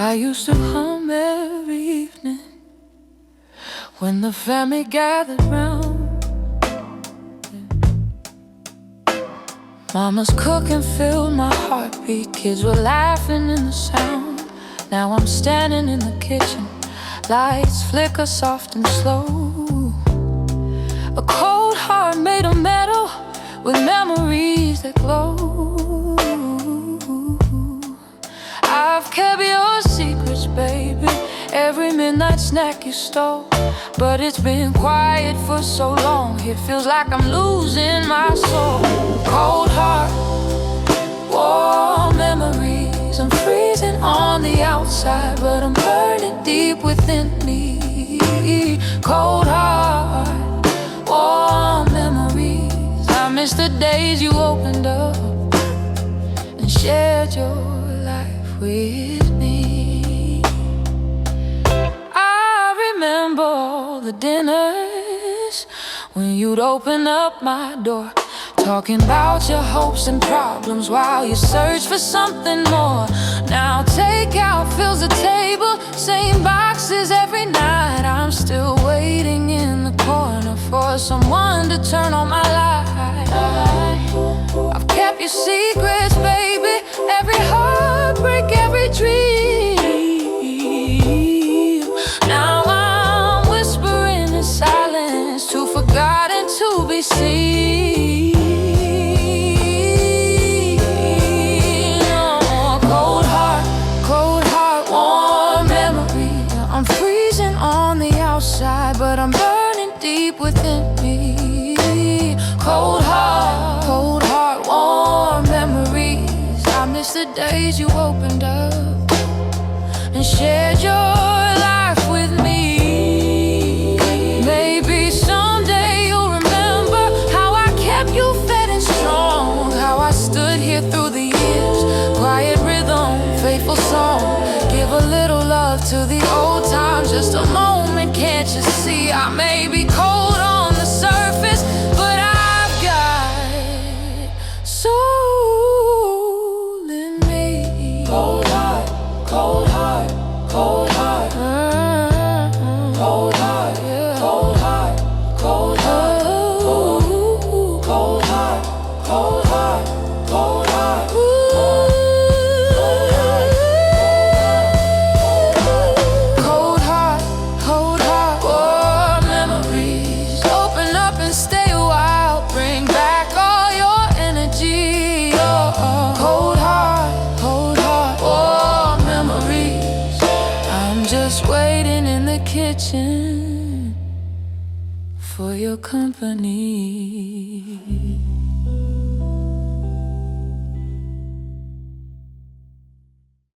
I used to come every evening when the family gathered round. Mama's cooking filled my heartbeat. Kids were laughing in the sound. Now I'm standing in the kitchen. Lights flicker soft and slow. A cold heart made of metal with memories that glow. I've kept your secrets, baby, every midnight snack you stole. But it's been quiet for so long, it feels like I'm losing my soul. Cold heart, warm memories. I'm freezing on the outside, but I'm burning deep within me. Cold heart, warm memories. I miss the days you opened up and shared your life with me. I remember all the dinners when you'd open up my door, talking about your hopes and problems while you search for something more. Now takeout fills the table, same boxes every night. I'm still waiting in the corner for someone to turn on my light. I've kept your secrets, baby, every heartbreak, every dream. Now I'm whispering in silence, too forgotten to be seen. Cold heart, warm memory. I'm freezing on the outside, but I'm burning deep within me. Cold heart, warm memories. I miss the days you opened up and shared your life with me. Maybe someday you'll remember how I kept you fed and strong, how I stood here through the years. Quiet rhythm, faithful song. Give a little love to the old times, just a moment, can't you see? I may be cold on the surface, but I've got soul in me. Cold heart, cold heart, cold heart. Cold heart, cold heart, cold heart. Cold heart, cold heart, cold heart. Cold heart, cold heart, warm memories. Open up and stay a while, bring back all your energy. Cold heart, warm memories. I'm just waiting in the kitchen for your company.